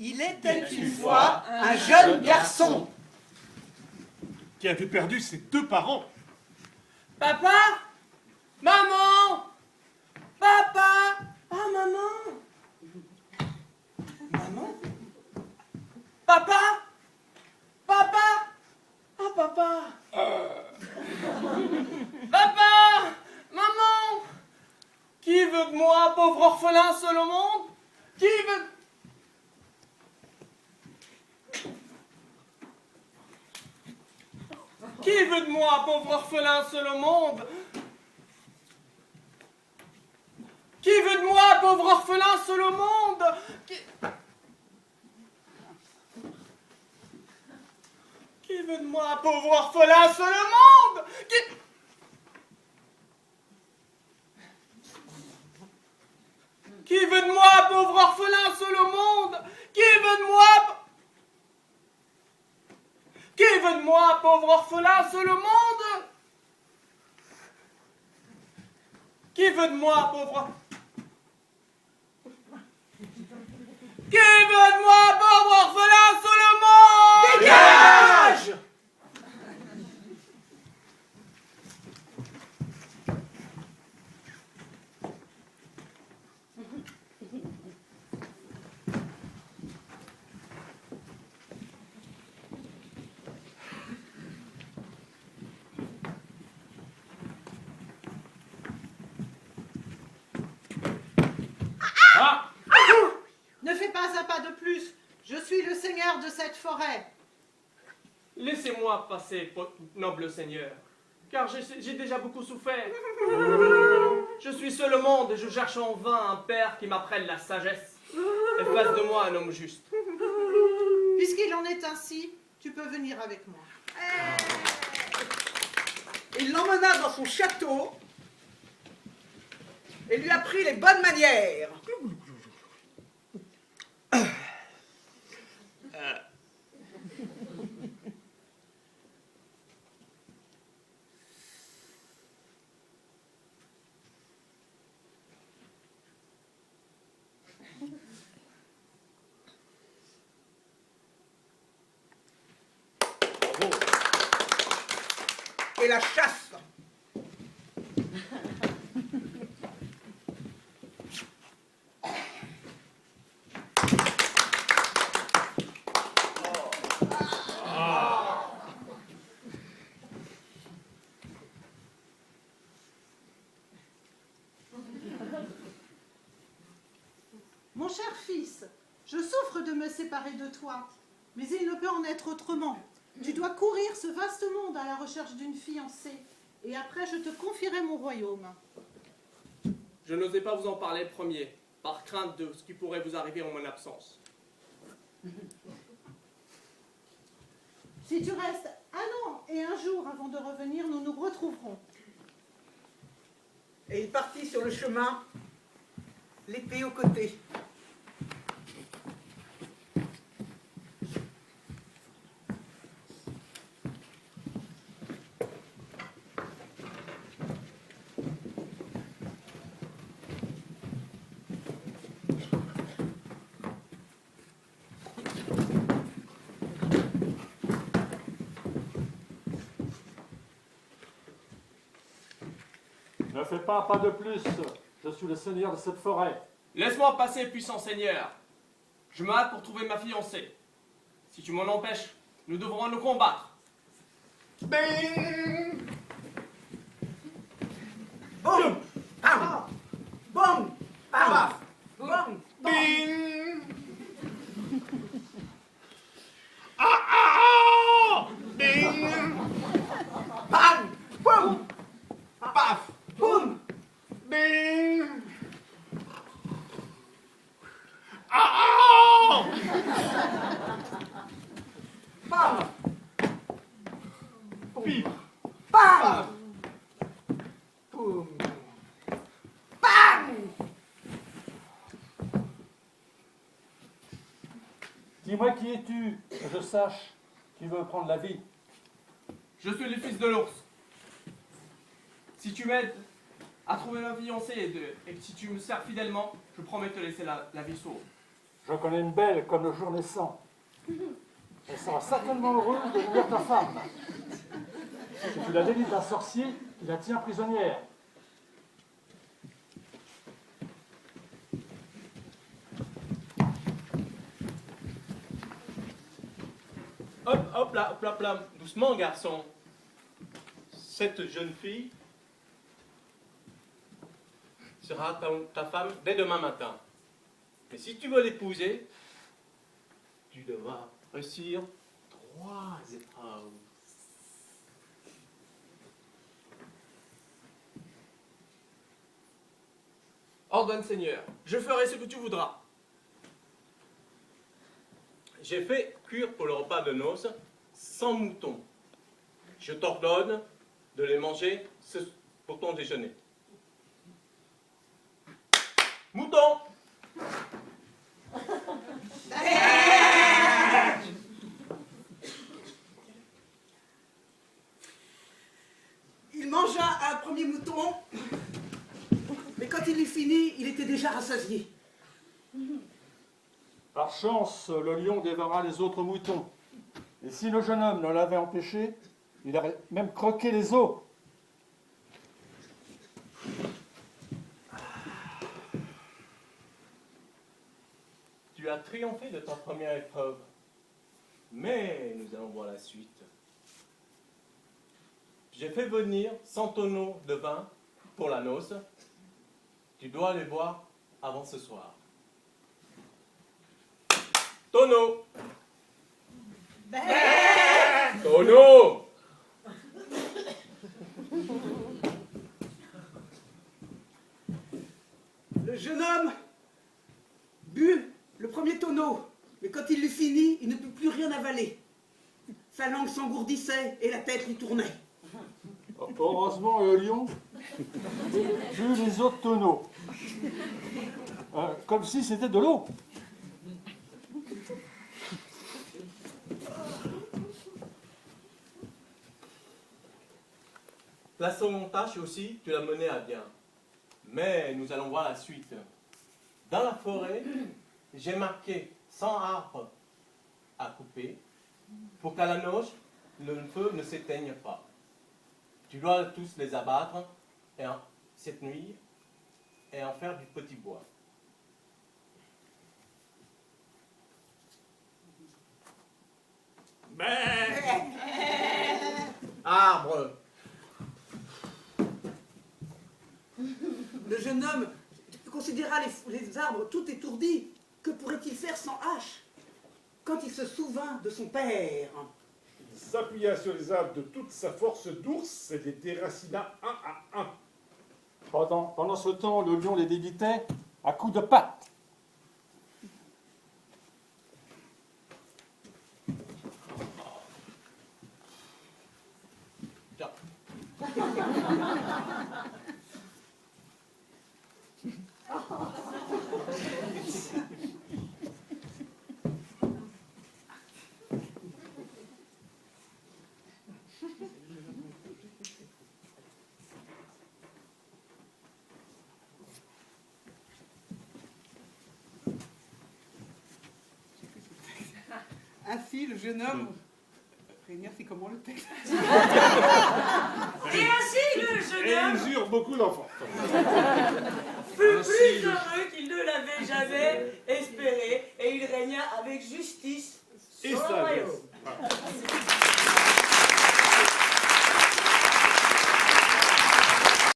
Il était une fois un jeune garçon qui avait perdu ses 2 parents. Papa? Maman? Papa? Ah, maman? Maman? Papa? Papa? Ah, papa? Papa? Maman? Qui veut de moi, pauvre orphelin seul au monde? Qui veut... Qui veut de moi, pauvre orphelin seul au monde? Qui veut de moi, pauvre orphelin seul au monde? Qui veut de moi, pauvre orphelin seul au monde? Qui veut de moi, pauvre orphelin seul au monde? Qui veut de moi? Qui veut de moi, pauvre orphelin seul au monde? Qui veut de moi, pauvre... Qui veut de moi, pauvre orphelin seul au monde? Dégage! Ne fais pas un pas de plus. Je suis le seigneur de cette forêt. Laissez-moi passer, noble seigneur, car j'ai déjà beaucoup souffert. Je suis seul au monde et je cherche en vain un père qui m'apprenne la sagesse et fasse de moi un homme juste. Puisqu'il en est ainsi, tu peux venir avec moi. Il l'emmena dans son château et lui apprit les bonnes manières. Et la chasse. Mon cher fils, je souffre de me séparer de toi, mais il ne peut en être autrement. Tu dois courir ce vaste monde à la recherche d'une fiancée, et après je te confierai mon royaume. Je n'osais pas vous en parler le premier, par crainte de ce qui pourrait vous arriver en mon absence. Si tu restes un an et un jour avant de revenir, nous nous retrouverons. Et il partit sur le chemin, l'épée au côté. Ne fais pas un pas de plus. Je suis le seigneur de cette forêt. Laisse-moi passer, puissant seigneur. Je me hâte pour trouver ma fiancée. Si tu m'en empêches, nous devrons nous combattre. Bing! Boum! Pam! Boum! Pam! Boum! Bing! Ah ah ah! Bing! Pam! Boum! Paf! Boum! Bing! Ah ah! Pam! Pif! Pam! Boum! Bang! Dis-moi qui es-tu, que je sache qui veut prendre la vie. Je suis le fils de l'ours. Si tu m'aides à trouver ma fiancée et que si tu me sers fidèlement, je promets de te laisser la vie sauve. Je connais une belle comme le jour naissant. Elle sera certainement heureuse de devenir ta femme. Si tu la délivres d'un sorcier, tu la tiens prisonnière. Hop, hop là, hop là, doucement, garçon. Cette jeune fille sera ta femme dès demain matin. Mais si tu veux l'épouser, tu devras réussir 3 épreuves. Ordonne, Seigneur, je ferai ce que tu voudras. J'ai fait cuire pour le repas de noces 100 moutons. Je t'ordonne de les manger pour ton déjeuner. Mouton! Il mangea un premier mouton, mais quand il eut fini, il était déjà rassasié. Par chance, le lion dévora les autres moutons. Et si le jeune homme ne l'avait empêché, il aurait même croqué les os. Tu as triomphé de ta première épreuve. Mais nous allons voir la suite. J'ai fait venir 100 tonneaux de vin pour la noce. Tu dois les boire avant ce soir. Tonneau! Tonneau! Le jeune homme but le premier tonneau, mais quand il l'eut fini, il ne put plus rien avaler. Sa langue s'engourdissait et la tête lui tournait. Heureusement, le lion but les autres tonneaux. Comme si c'était de l'eau. La seconde tâche aussi, tu l'as menée à bien. Mais nous allons voir la suite. Dans la forêt, j'ai marqué 100 arbres à couper pour qu'à la noce, le feu ne s'éteigne pas. Tu dois tous les abattre cette nuit et en faire du petit bois. Arbre! Le jeune homme considéra les arbres tout étourdis. Que pourrait-il faire sans hache? Quand il se souvint de son père, Il s'appuya sur les arbres de toute sa force d'ours et les déracina un à un. Pendant ce temps, le lion les débitait à coups de patte. Tiens. ainsi le jeune homme... Régnir, c'est comment le texte? Et ainsi le jeune Et homme ils eurent beaucoup d'enfants. fut plus heureux qu'il ne l'avait jamais espéré, et il régna avec justice Et sur le sagesse. royaume.